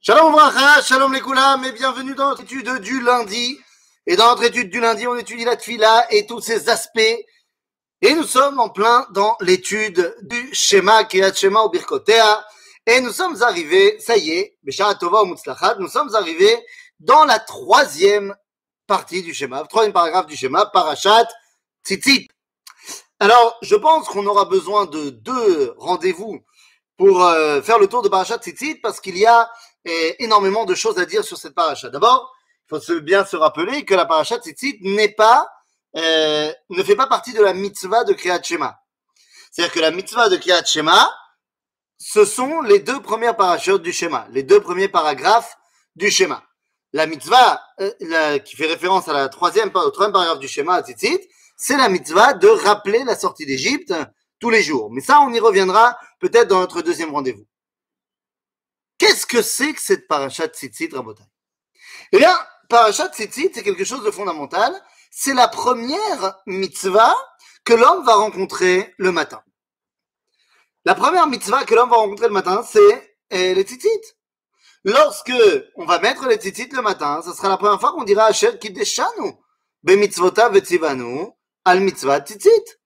Shalom Vracha, Shalom Lekoulam, et bienvenue dans notre étude du lundi. Et dans notre étude du lundi, on étudie la Tfila et tous ses aspects. Et nous sommes en plein dans l'étude du Shema, Kriyat Shema ou Birkotea. Et nous sommes arrivés, ça y est, Beshara Tova ou Mutzlachat, nous sommes arrivés dans la troisième partie du Shema, troisième paragraphe du Shema, Parashat Tzitzit. Alors, je pense qu'on aura besoin de 2 rendez-vous pour faire le tour de Parashat Tzitzit parce qu'il y a énormément de choses à dire sur cette paracha. D'abord, il faut bien se rappeler que la paracha Tzitzit ne fait pas partie de la mitzvah de Kriyat Shema. C'est-à-dire que la mitzvah de Kriyat Shema, ce sont les 2 premières parachot du Shema, les 2 premiers paragraphes du Shema. La mitzvah qui fait référence à au troisième paragraphe du Shema Tzitzit, c'est la mitzvah de rappeler la sortie d'Égypte tous les jours. Mais ça, on y reviendra peut-être dans notre deuxième rendez-vous. Qu'est-ce que c'est que cette parashat Tzitzit, Rabotai? Eh bien, parashat Tzitzit, c'est quelque chose de fondamental. C'est la première mitzvah que l'homme va rencontrer le matin. La première mitzvah que l'homme va rencontrer le matin, c'est les Tzitzit. Lorsque on va mettre les Tzitzit le matin, ce sera la première fois qu'on dira Asher Kiddeshanu b'mitzvotav v'tzivanu al mitzvah Tzitzit.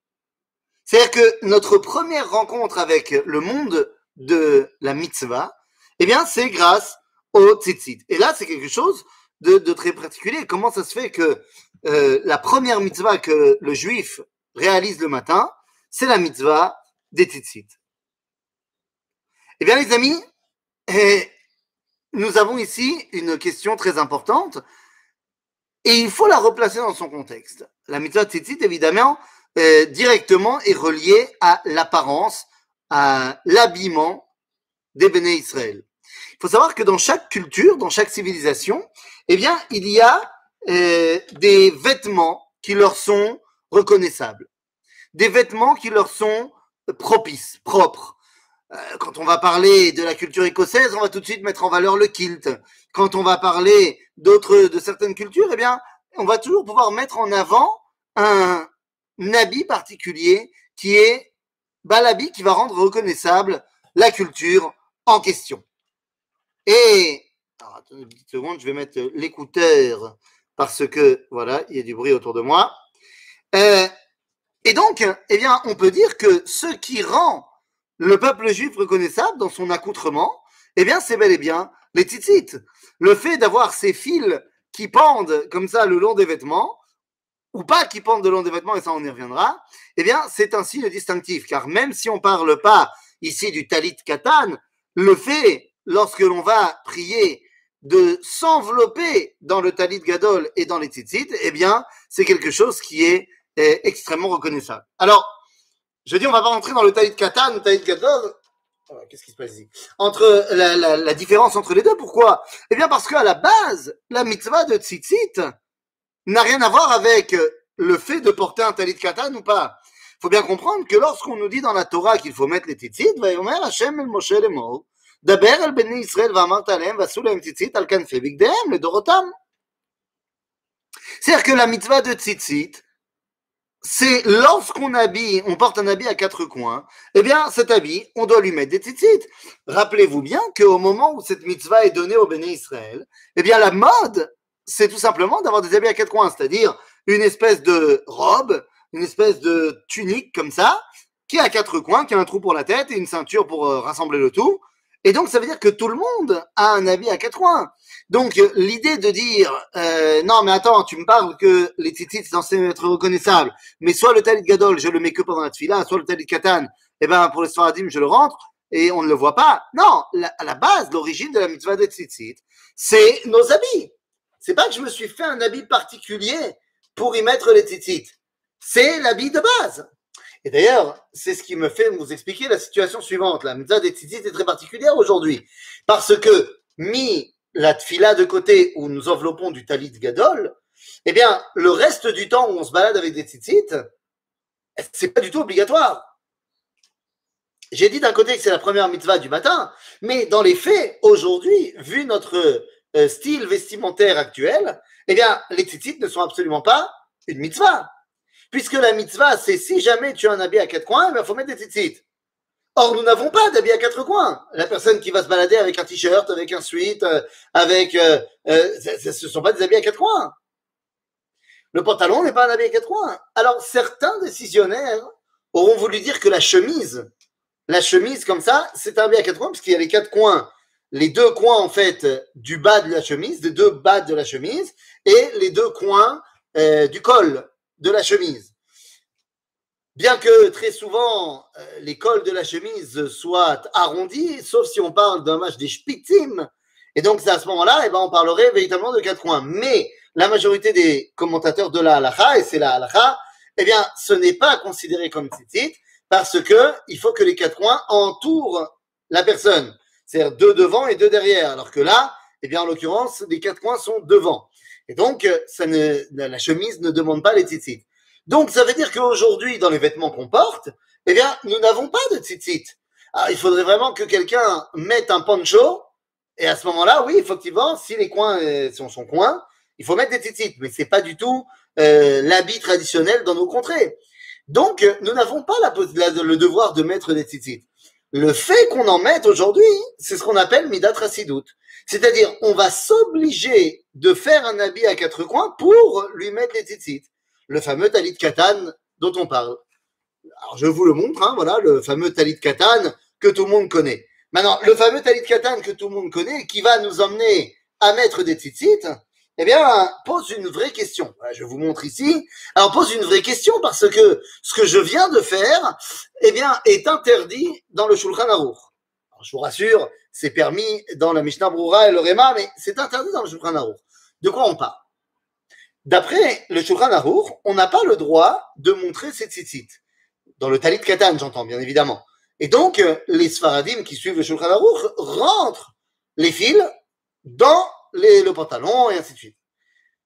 C'est-à-dire que notre première rencontre avec le monde de la mitzvah, eh bien, c'est grâce au tzitzit. Et là, c'est quelque chose de très particulier. Comment ça se fait que la première mitzvah que le juif réalise le matin, c'est la mitzvah des tzitzit? Eh bien, les amis, nous avons ici une question très importante et il faut la replacer dans son contexte. La mitzvah tzitzit, évidemment, directement est reliée à l'apparence, à l'habillement des Béné Israël. Il faut savoir que dans chaque culture, dans chaque civilisation, eh bien, il y a des vêtements qui leur sont reconnaissables, des vêtements qui leur sont propices, propres. Quand on va parler de la culture écossaise, on va tout de suite mettre en valeur le kilt. Quand on va parler de certaines cultures, eh bien, on va toujours pouvoir mettre en avant un habit particulier qui est l'habit qui va rendre reconnaissable la culture en question. Et, alors, attendez une petite seconde, je vais mettre l'écouteur parce que, voilà, il y a du bruit autour de moi. Et donc, eh bien, on peut dire que ce qui rend le peuple juif reconnaissable dans son accoutrement, eh bien, c'est bel et bien les tzitzit. Le fait d'avoir ces fils qui pendent comme ça le long des vêtements, ou pas qui pendent le long des vêtements, et ça on y reviendra, eh bien, c'est un signe distinctif, car même si on parle pas ici du talit katan, le fait, lorsque l'on va prier, de s'envelopper dans le talit gadol et dans les tzitzit, eh bien, c'est quelque chose qui est extrêmement reconnaissable. Alors, je dis, on va pas rentrer dans le talit katan, le talit gadol. Qu'est-ce qui se passe ici? Entre la différence entre les deux, pourquoi? Eh bien, parce qu'à la base, la mitzvah de tzitzit n'a rien à voir avec le fait de porter un talit katan ou pas. Il faut bien comprendre que lorsqu'on nous dit dans la Torah qu'il faut mettre les tzitzit, vayomer Hashem el Moshe lemor, daber el bnei Israël va'amart alehem va'asu lahem tzitzit al kanfei bigdehem ledorotam. C'est-à-dire que la mitzvah de tzitzit, c'est lorsqu'on porte un habit à 4 coins, eh bien cet habit, on doit lui mettre des tzitzit. Rappelez-vous bien qu'au moment où cette mitzvah est donnée au Béné Israël, eh bien la mode, c'est tout simplement d'avoir des habits à 4 coins, c'est-à-dire une espèce de robe, une espèce de tunique comme ça, qui a 4 coins, qui a un trou pour la tête et une ceinture pour rassembler le tout. Et donc, ça veut dire que tout le monde a un habit à 4 coins. Donc, l'idée de dire, non, mais attends, tu me parles que les tzitzit, c'est censé être reconnaissable, mais soit le talit gadol, je le mets que pendant la tfila, soit le talit katan, eh ben, pour les sfaradim, je le rentre, et on ne le voit pas. Non, à la base, l'origine de la mitzvah des tzitzit, c'est nos habits. C'est pas que je me suis fait un habit particulier pour y mettre les tzitzit. C'est l'habit de base. Et d'ailleurs, c'est ce qui me fait vous expliquer la situation suivante. La mitzvah des tzitzit est très particulière aujourd'hui. Parce que, mis la tfila de côté où nous enveloppons du talit gadol, eh bien, le reste du temps où on se balade avec des tzitzit, c'est pas du tout obligatoire. J'ai dit d'un côté que c'est la première mitzvah du matin, mais dans les faits, aujourd'hui, vu notre style vestimentaire actuel, eh bien, les tzitzit ne sont absolument pas une mitzvah. Puisque la mitzvah, c'est si jamais tu as un habit à 4 coins, il faut mettre des tzitzit. Or, nous n'avons pas d'habits à quatre coins. La personne qui va se balader avec un t-shirt, avec un sweat, ce ne sont pas des habits à quatre coins. Le pantalon n'est pas un habit à quatre coins. Alors, certains décisionnaires auront voulu dire que la chemise comme ça, c'est un habit à quatre coins, puisqu'il y a les quatre coins, les deux coins, en fait, du bas de la chemise, les deux bas de la chemise, et les deux coins du col de la chemise. Bien que très souvent, les cols de la chemise soient arrondis, sauf si on parle d'un match des spitzim, et donc c'est à ce moment-là, eh ben, on parlerait véritablement de quatre coins. Mais la majorité des commentateurs de la halakha, et c'est la halakha, eh bien, ce n'est pas considéré comme tzitzit, parce que il faut que les quatre coins entourent la personne. C'est-à-dire deux devant et deux derrière. Alors que là, eh bien, en l'occurrence, les quatre coins sont devant. Et donc, la chemise ne demande pas les tzitzit. Donc, ça veut dire qu'aujourd'hui, dans les vêtements qu'on porte, eh bien, nous n'avons pas de tzitzit. Alors, il faudrait vraiment que quelqu'un mette un poncho, et à ce moment-là, oui, effectivement, si les coins sont son coin, il faut mettre des tzitzit. Mais c'est pas du tout l'habit traditionnel dans nos contrées. Donc, nous n'avons pas le devoir de mettre des tzitzit. Le fait qu'on en mette aujourd'hui, c'est ce qu'on appelle midat rasidut. C'est-à-dire, on va s'obliger de faire un habit à quatre coins pour lui mettre les tzitzit. Le fameux talit katan dont on parle. Alors, je vous le montre, hein, voilà, le fameux talit katan que tout le monde connaît. Maintenant, le fameux talit katan que tout le monde connaît, qui va nous emmener à mettre des tzitzit, eh bien, pose une vraie question. Voilà, je vous montre ici. Alors, pose une vraie question parce que ce que je viens de faire, eh bien, est interdit dans le Shulchan Aruch. Alors, je vous rassure, c'est permis dans la Mishnah Brura et le Réma, mais c'est interdit dans le Shulchan Aruch. De quoi on parle? D'après le Shulchan Aruch, on n'a pas le droit de montrer ses tzitzit. Dans le Talit Katan, j'entends, bien évidemment. Et donc, les Sfaradim qui suivent le Shulchan Aruch rentrent les fils dans le pantalon et ainsi de suite.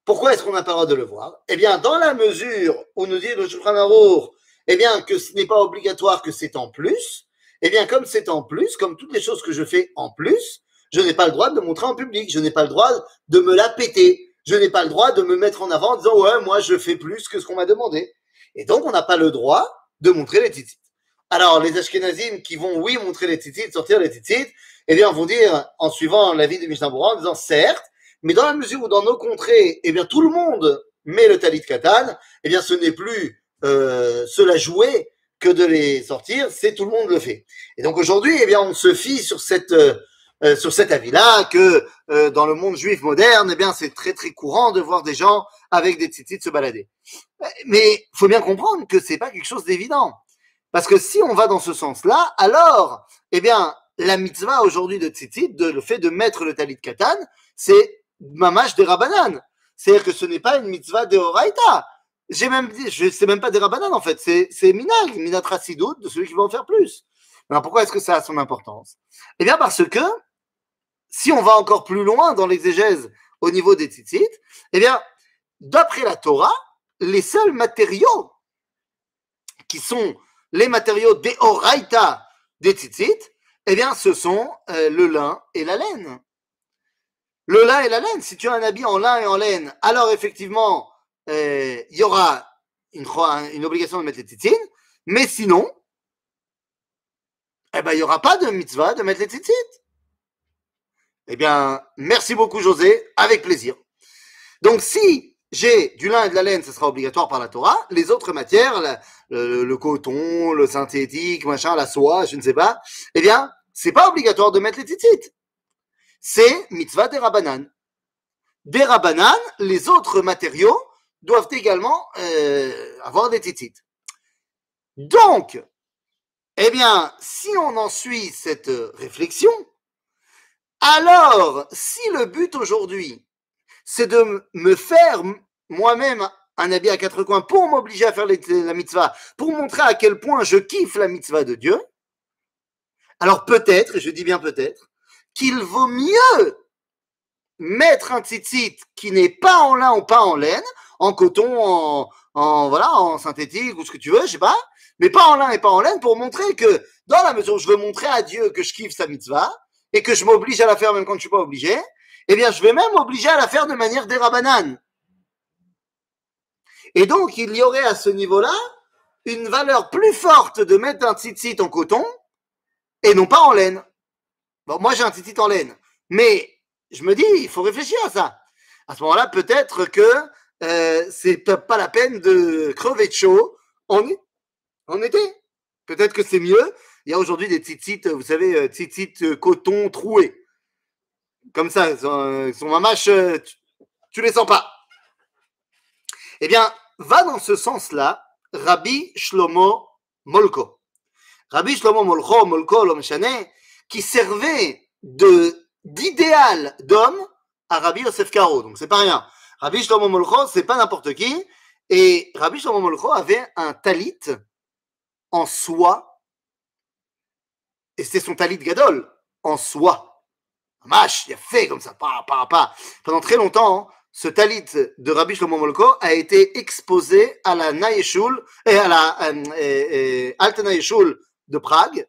Pourquoi est-ce qu'on n'a pas le droit de le voir? Eh bien, dans la mesure où nous dit le Shulchan Aruch, eh bien, que ce n'est pas obligatoire, que c'est en plus, eh bien, comme c'est en plus, comme toutes les choses que je fais en plus, je n'ai pas le droit de me montrer en public, je n'ai pas le droit de me la péter. Je n'ai pas le droit de me mettre en avant en disant ouais, moi je fais plus que ce qu'on m'a demandé. Et donc on n'a pas le droit de montrer les tzitzit. Alors les Ashkenazim qui vont oui montrer les tzitzit, sortir les tzitzit, eh bien vont dire en suivant l'avis de Mishnah Berurah en disant certes, mais dans la mesure où dans nos contrées, eh bien tout le monde met le talit katan, eh bien ce n'est plus cela jouer que de les sortir, c'est tout le monde le fait. Et donc aujourd'hui, eh bien on se fie sur cet avis-là que dans le monde juif moderne, eh bien, c'est très très courant de voir des gens avec des tzitzit se balader. Mais il faut bien comprendre que c'est pas quelque chose d'évident, parce que si on va dans ce sens-là, alors, eh bien, la mitzvah aujourd'hui de tzitzit, le fait de mettre le talit katan, c'est mamash des rabanan. C'est-à-dire que ce n'est pas une mitzvah de oraita. J'ai même dit, c'est même pas des rabanan en fait, c'est minat rasidut de celui qui va en faire plus. Alors pourquoi est-ce que ça a son importance? Eh bien parce que si on va encore plus loin dans l'exégèse au niveau des tzitzit, eh bien, d'après la Torah, les seuls matériaux qui sont les matériaux des oraita des tzitzit, eh bien, ce sont le lin et la laine. Le lin et la laine, si tu as un habit en lin et en laine, alors effectivement, il y aura une obligation de mettre les tzitzit, mais sinon, eh ben, il n'y aura pas de mitzvah de mettre les tzitzit. Eh bien, merci beaucoup, José, avec plaisir. Donc, si j'ai du lin et de la laine, ce sera obligatoire par la Torah. Les autres matières, le coton, le synthétique, machin, la soie, je ne sais pas, eh bien, c'est pas obligatoire de mettre les tzitzit. C'est mitzvah des rabanan. Des rabanan, les autres matériaux doivent également avoir des tzitzit. Donc, eh bien, si on en suit cette réflexion, alors, si le but aujourd'hui, c'est de me faire moi-même un habit à quatre coins pour m'obliger à faire la mitzvah, pour montrer à quel point je kiffe la mitzvah de Dieu, alors peut-être, et je dis bien peut-être, qu'il vaut mieux mettre un tzitzit qui n'est pas en lin ou pas en laine, en coton, en synthétique ou ce que tu veux, je sais pas, mais pas en lin et pas en laine pour montrer que dans la mesure où je veux montrer à Dieu que je kiffe sa mitzvah, et que je m'oblige à la faire même quand je suis pas obligé, eh bien, je vais même m'obliger à la faire de manière dérabanane. Et donc, il y aurait à ce niveau-là une valeur plus forte de mettre un tzitzit en coton et non pas en laine. Bon, moi, j'ai un tzitzit en laine, mais je me dis, il faut réfléchir à ça. À ce moment-là, peut-être que c'est pas la peine de crever de chaud en été. Peut-être que c'est mieux. Il y a aujourd'hui des tzitzit, vous savez, tzitzit coton troué. Comme ça, ils sont mamache, tu les sens pas. Eh bien, va dans ce sens-là, Rabbi Shlomo Molko. Rabbi Shlomo Molko, l'homme chané, qui servait d'idéal d'homme à Rabbi Yosef Karo. Donc, c'est pas rien. Rabbi Shlomo Molko, c'est pas n'importe qui. Et Rabbi Shlomo Molko avait un talit en soie. Et c'était son talit gadol, en soie. Mâche, il a fait comme ça, pas. Pendant très longtemps, ce talit de Rabbi Shlomo Molko a été exposé à la Naïshul, à la Alte Naïshul de Prague,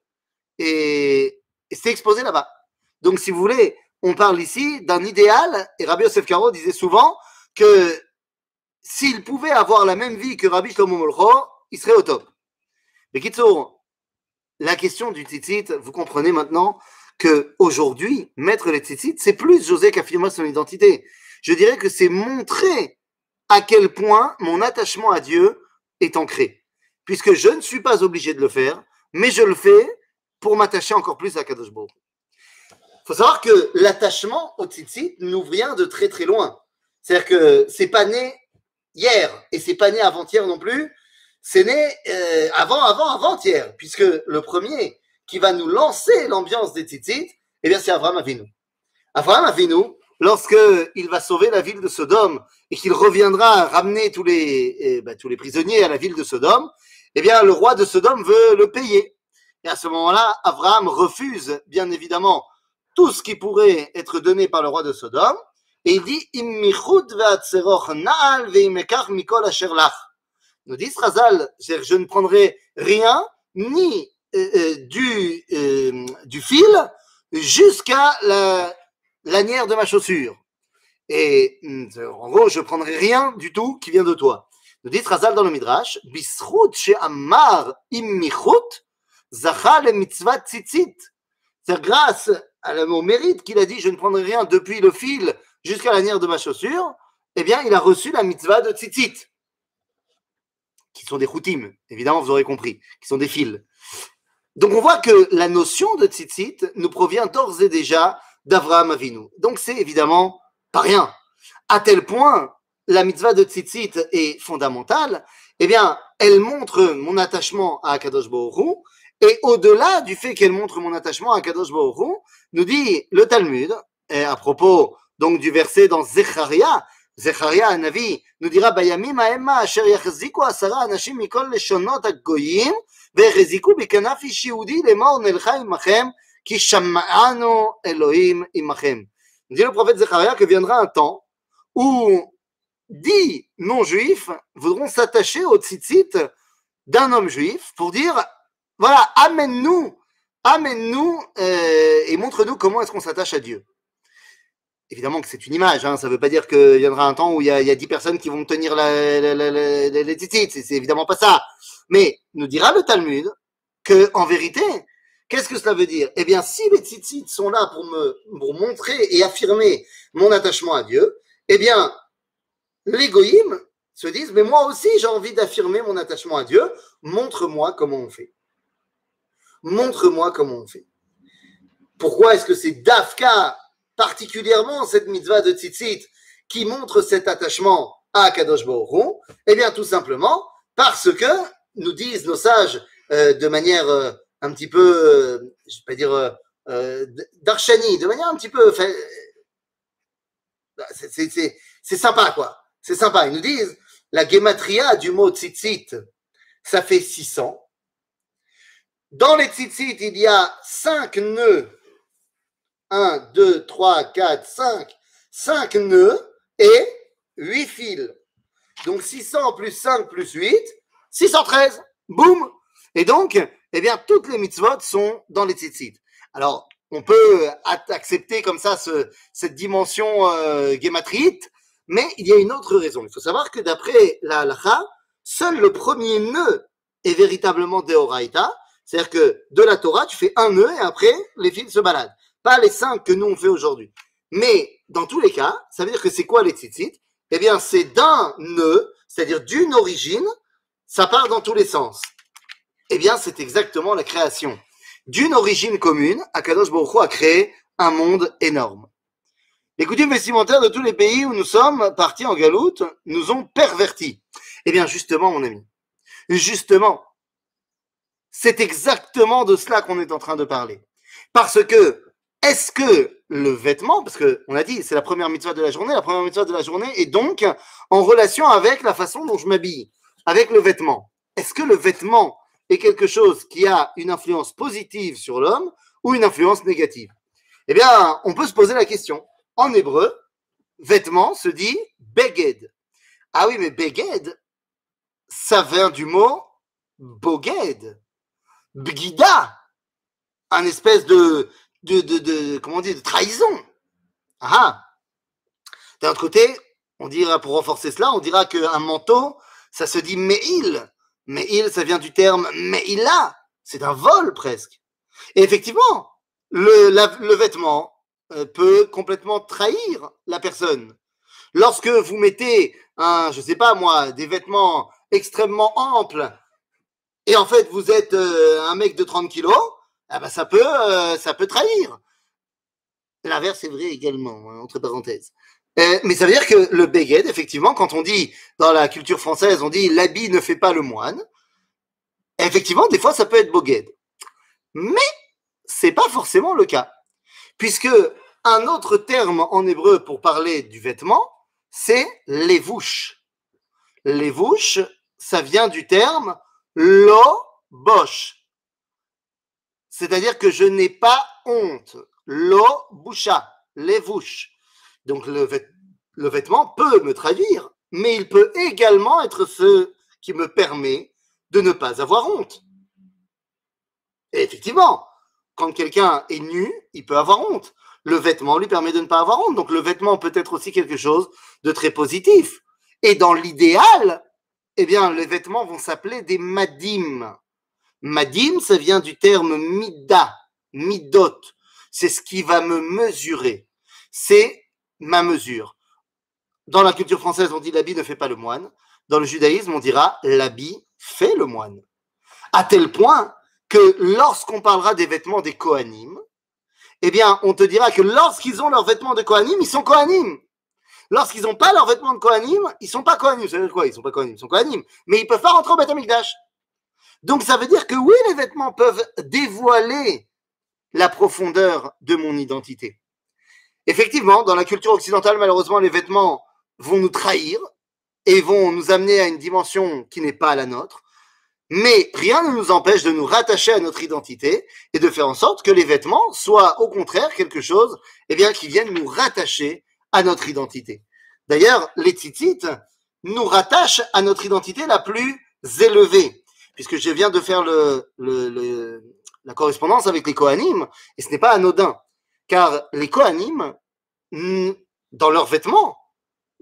et c'est exposé là-bas. Donc, si vous voulez, on parle ici d'un idéal, et Rabbi Yosef Karo disait souvent que s'il pouvait avoir la même vie que Rabbi Shlomo Molko, il serait au top. Mais Kitsour, la question du tzitzit, vous comprenez maintenant qu'aujourd'hui, mettre les tzitzit, c'est plus José qu'affirmer son identité. Je dirais que c'est montrer à quel point mon attachement à Dieu est ancré. Puisque je ne suis pas obligé de le faire, mais je le fais pour m'attacher encore plus à Kadosh Baruch. Il faut savoir que l'attachement au tzitzit nous vient de très très loin. C'est-à-dire que c'est pas né hier et c'est pas né avant-hier non plus. C'est né avant-hier, puisque le premier qui va nous lancer l'ambiance des tzitzit, eh bien, c'est Avraham Avinu. Avraham Avinu, lorsqu'il va sauver la ville de Sodome et qu'il reviendra ramener tous les prisonniers à la ville de Sodome, eh bien, le roi de Sodome veut le payer. Et à ce moment-là, Avraham refuse, bien évidemment, tout ce qui pourrait être donné par le roi de Sodome, et il dit, nous dit Razal, je ne prendrai rien, ni du fil jusqu'à la lanière de ma chaussure. Et en gros, je ne prendrai rien du tout qui vient de toi. Nous dit Razal dans le Midrash, Bisrout she'amar immichut, zacha le mitzvah tzitzit. C'est grâce au mérite qu'il a dit, je ne prendrai rien depuis le fil jusqu'à la lanière de ma chaussure, eh bien, il a reçu la mitzvah de tzitzit, qui sont des choutim, évidemment, vous aurez compris, qui sont des fils. Donc, on voit que la notion de tzitzit nous provient d'ores et déjà d'Avraham Avinu. Donc, c'est évidemment pas rien. À tel point, la mitzvah de tzitzit est fondamentale, eh bien, elle montre mon attachement à Kadosh Baruch Hu, et au-delà du fait qu'elle montre mon attachement à Kadosh Baruch Hu, nous dit le Talmud, et à propos donc du verset dans Zecharia, Hanavi nous dira Bayamim ha'ema asher yachziku 10 anashim mikol leshonot hagoyim ve'chziku bikanaf ish yehudi lemor nelcha imachem ki shama'anu Elohim imachem. Nous dit le prophète Zecharia que viendra un temps où 10 non-juifs voudront s'attacher au tzitzit d'un homme juif pour dire voilà, amène-nous et montre-nous comment est-ce qu'on s'attache à Dieu. Évidemment que c'est une image, hein, ça ne veut pas dire qu'il viendra un temps où il y a 10 personnes qui vont tenir les tzitzit, c'est évidemment pas ça. Mais nous dira le Talmud qu'en vérité, qu'est-ce que cela veut dire? Eh bien, si les tzitzit sont là pour montrer et affirmer mon attachement à Dieu, eh bien, les goïms se disent, mais moi aussi j'ai envie d'affirmer mon attachement à Dieu, montre-moi comment on fait. Montre-moi comment on fait. Pourquoi est-ce que c'est Dafka particulièrement cette mitzvah de tzitzit qui montre cet attachement à Kadosh Baruch Hu? Eh bien, tout simplement parce que, nous disent nos sages de manière un petit peu, je ne vais pas dire darshani, de manière un petit peu, c'est sympa quoi, c'est sympa. Ils nous disent, la gematria du mot tzitzit, ça fait 600. Dans les tzitzit, il y a 5 nœuds. 1, 2, 3, 4, 5. 5 nœuds et 8 fils. Donc 600 plus 5 plus 8, 613. Boum. Et donc, eh bien, toutes les mitzvot sont dans les tzitzit. Alors, on peut accepter comme ça cette dimension gématrite, mais il y a une autre raison. Il faut savoir que d'après la halakha, seul le premier nœud est véritablement deoraita, C'est-à-dire que de la Torah, tu fais un nœud et après, les fils se baladent. Pas les 5 que nous on fait aujourd'hui. Mais dans tous les cas, ça veut dire que c'est quoi les tzitzit? Eh bien, c'est d'un nœud, c'est-à-dire d'une origine, ça part dans tous les sens. Eh bien, c'est exactement la création. D'une origine commune, Akadosh Baruch Hu a créé un monde énorme. Les coutumes vestimentaires de tous les pays où nous sommes partis en galoute nous ont pervertis. Eh bien, justement, mon ami, justement, c'est exactement de cela qu'on est en train de parler. Parce que, est-ce que le vêtement, parce qu'on a dit, c'est la première mitzvah de la journée est donc en relation avec la façon dont je m'habille, avec le vêtement. Est-ce que le vêtement est quelque chose qui a une influence positive sur l'homme ou une influence négative? Eh bien, on peut se poser la question. En hébreu, vêtement se dit beged. Ah oui, mais beged, ça vient du mot boged, bgida, un espèce comment on dit, de trahison. Ah, d'un autre côté, on dira, pour renforcer cela, on dira qu'un manteau, ça se dit me'il. Me'il, ça vient du terme me'ila, c'est un vol presque. Et effectivement, le vêtement peut complètement trahir la personne. Lorsque vous mettez je sais pas moi, des vêtements extrêmement amples, et en fait vous êtes un mec de 30 kilos, eh ben ça peut trahir. L'inverse est vrai également, entre parenthèses. Mais ça veut dire que le beged, effectivement, quand on dit, dans la culture française, on dit l'habit ne fait pas le moine, effectivement, des fois ça peut être boged. Mais c'est pas forcément le cas. Puisque un autre terme en hébreu pour parler du vêtement, c'est levouche. Levouche, ça vient du terme lo bosh. C'est-à-dire que je n'ai pas honte. Lo boucha, levouche. Donc le vêtement peut me trahir, mais il peut également être ce qui me permet de ne pas avoir honte. Et effectivement, quand quelqu'un est nu, il peut avoir honte. Le vêtement lui permet de ne pas avoir honte. Donc le vêtement peut être aussi quelque chose de très positif. Et dans l'idéal, eh bien, les vêtements vont s'appeler des madim. Madim, ça vient du terme mida, midot. C'est ce qui va me mesurer. C'est ma mesure. Dans la culture française, on dit l'habit ne fait pas le moine. Dans le judaïsme, on dira l'habit fait le moine. À tel point que lorsqu'on parlera des vêtements des Kohanim, eh bien, on te dira que lorsqu'ils ont leurs vêtements de Kohanim, ils sont Kohanim. Lorsqu'ils n'ont pas leurs vêtements de Kohanim, ils ne sont pas Kohanim. Ça veut dire quoi? Ils ne sont pas Kohanim, ils sont Kohanim. Mais ils ne peuvent pas rentrer au Beth Amikdash. Donc, ça veut dire que oui, les vêtements peuvent dévoiler la profondeur de mon identité. Effectivement, dans la culture occidentale, malheureusement, les vêtements vont nous trahir et vont nous amener à une dimension qui n'est pas la nôtre. Mais rien ne nous empêche de nous rattacher à notre identité et de faire en sorte que les vêtements soient au contraire quelque chose qui vienne nous rattacher à notre identité. D'ailleurs, les tzitzit nous rattachent à notre identité la plus élevée, puisque je viens de faire la correspondance avec les Kohanim, et ce n'est pas anodin, car les Kohanim, dans leurs vêtements,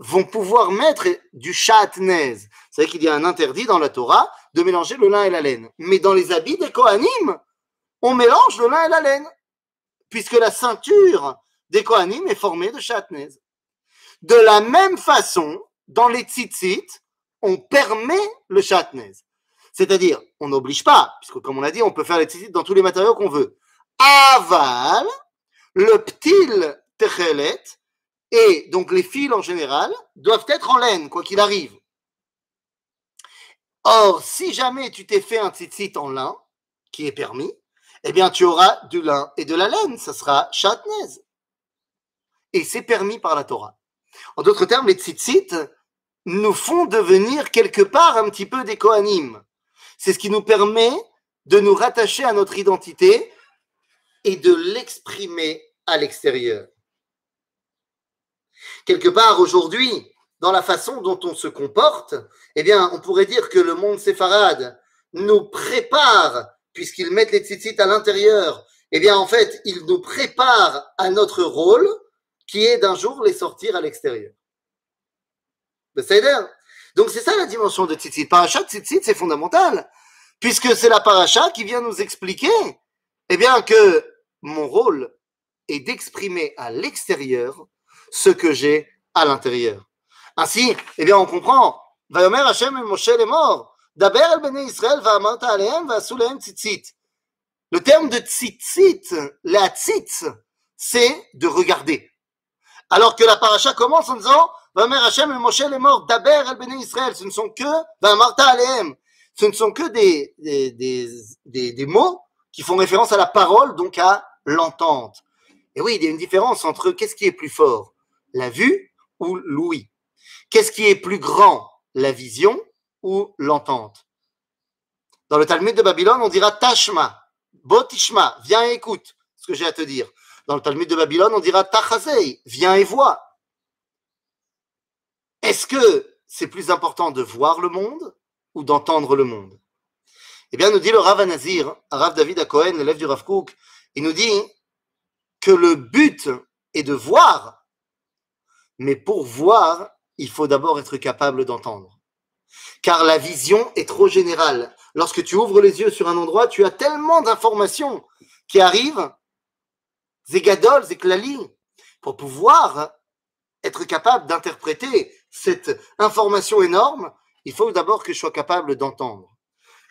vont pouvoir mettre du shatnez. Vous savez qu'il y a un interdit dans la Torah de mélanger le lin et la laine. Mais dans les habits des Kohanim, on mélange le lin et la laine, puisque la ceinture des Kohanim est formée de shatnez. De la même façon, dans les tzitzit, on permet le shatnez. C'est-à-dire, on n'oblige pas, puisque comme on a dit, on peut faire les tzitzit dans tous les matériaux qu'on veut. Aval, le ptil techelet, et donc les fils en général, doivent être en laine, quoi qu'il arrive. Or, si jamais tu t'es fait un tzitzit en lin, qui est permis, eh bien tu auras du lin et de la laine, ça sera shatnez. Et c'est permis par la Torah. En d'autres termes, les tzitzit nous font devenir quelque part un petit peu des Kohanim. C'est ce qui nous permet de nous rattacher à notre identité et de l'exprimer à l'extérieur. Quelque part, aujourd'hui, dans la façon dont on se comporte, eh bien, on pourrait dire que le monde séfarade nous prépare, puisqu'ils mettent les tzitzit à l'intérieur, eh bien, en fait, ils nous préparent à notre rôle, qui est d'un jour les sortir à l'extérieur. Donc, c'est ça la dimension de tzitzit. Parachat tzitzit, c'est fondamental. puisque c'est la paracha qui vient nous expliquer, eh bien, que mon rôle est d'exprimer à l'extérieur ce que j'ai à l'intérieur. Ainsi, eh bien, on comprend. Vayomer Hashem el Moshe lemor, daber el bnei Israël va'amarta alehem va'asu lehem tzitzit. Le terme de tzitzit, la tzitz, c'est de regarder. Alors que la paracha commence en disant Vayomer Hashem el Moshe lemor, daber el bnei Israël. Ce ne sont que va'amarta alehem. Ce ne sont que des mots qui font référence à la parole, donc à l'entente. Et oui, il y a une différence entre qu'est-ce qui est plus fort, la vue ou l'ouïe. Qu'est-ce qui est plus grand, la vision ou l'entente? Dans le Talmud de Babylone, on dira Tashma, Botishma, viens et écoute ce que j'ai à te dire. Dans le Talmud de Babylone, on dira Tachazei, viens et vois. Est-ce que c'est plus important de voir le monde ou d'entendre le monde? Eh bien, nous dit le Rav Anazir, Rav David Cohen, l'élève du Rav Kook, il nous dit que le but est de voir, mais pour voir, il faut d'abord être capable d'entendre. Car la vision est trop générale. Lorsque tu ouvres les yeux sur un endroit, tu as tellement d'informations qui arrivent, Zegadol, Zeklali, pour pouvoir être capable d'interpréter cette information énorme, il faut d'abord que je sois capable d'entendre.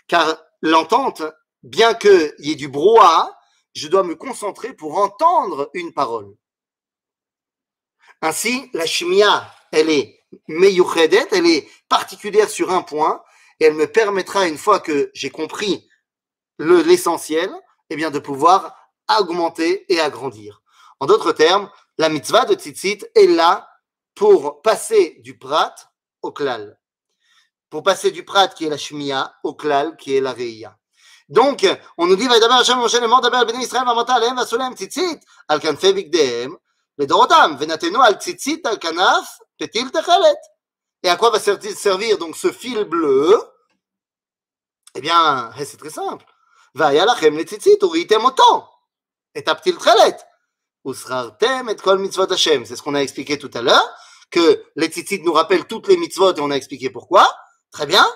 Car l'entente, bien qu'il y ait du brouhaha, je dois me concentrer pour entendre une parole. Ainsi, la shmiya, elle est meyuchedet, elle est particulière sur un point, et elle me permettra, une fois que j'ai compris l'essentiel, eh bien de pouvoir augmenter et agrandir. En d'autres termes, la mitzvah de tzitzit est là pour passer du prat au klal. Pour passer du prat qui est la shmiya au klal qui est la reïya. Donc, on nous dit, Vaïdaber Hashem Moshe lemor daber al bnei Israël va'amarta alehem va'asu lehem tzitzit al kanfei bigdehem לדורותם, ונתנו על ציצית על כנף פתיל תכלת. Et à quoi va servir donc ce fil bleu? Eh bien, c'est très simple. והיה לכם לציצית, וראיתם אותו, את הפתיל תכלת. ושכרתם את כל מצוות השם. C'est ce qu'on a expliqué tout à l'heure, que les tzitzit nous rappellent toutes les mitzvot, et on a expliqué pourquoi. Très bien.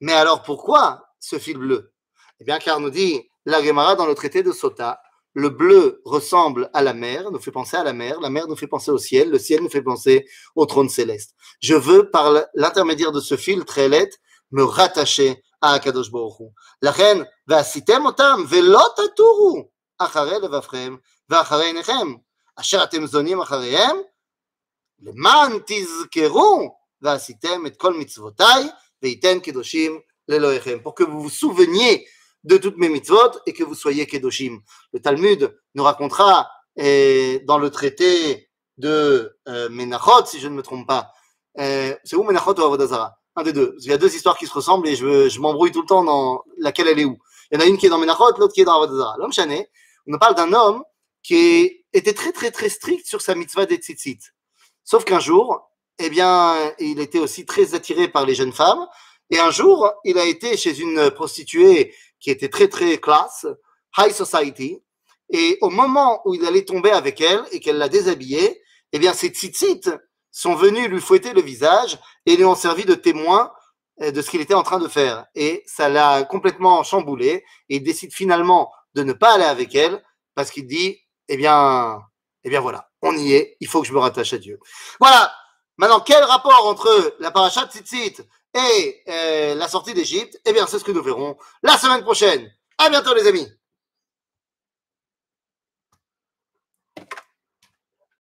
Mais alors, pourquoi ce fil bleu? Eh bien, car nous dit la Gemara dans le traité de Sota, le bleu ressemble à la mer, nous fait penser à la mer nous fait penser au ciel, le ciel nous fait penser au trône céleste. Je veux, par l'intermédiaire de ce fil trélet, me rattacher à Akadosh Baruch Hu. Lachen, ועשיתם אותם, ולא תתורו אחרי לבבכם ואחרי עיניכם, אשר אתם זונים אחריהם, למען תזכרו, ועשיתם את כל מצוותיי, וייתן קדושים לאלוהיכם. Pour que vous vous souveniez de toutes mes mitzvot et que vous soyez kedoshim. Le Talmud nous racontera dans le traité de Menachot, si je ne me trompe pas. C'est où Menachot ou Avodah Zarah? Un des deux. Il y a deux histoires qui se ressemblent et je m'embrouille tout le temps dans laquelle elle est où. Il y en a une qui est dans Menachot, l'autre qui est dans Avodah Zarah. L'homme chané, on nous parle d'un homme qui était très très très strict sur sa mitzvah des tzitzit. Sauf qu'un jour, eh bien, il était aussi très attiré par les jeunes femmes. Et un jour, il a été chez une prostituée qui était très très classe, high society, et au moment où il allait tomber avec elle et qu'elle l'a déshabillée, eh bien ses tzitzit sont venus lui fouetter le visage et lui ont servi de témoin de ce qu'il était en train de faire. Et ça l'a complètement chamboulé et il décide finalement de ne pas aller avec elle parce qu'il dit, eh bien voilà, on y est, il faut que je me rattache à Dieu. Voilà, maintenant quel rapport entre la paracha de tzitzit et la sortie d'Égypte? Eh bien, c'est ce que nous verrons la semaine prochaine. À bientôt, les amis.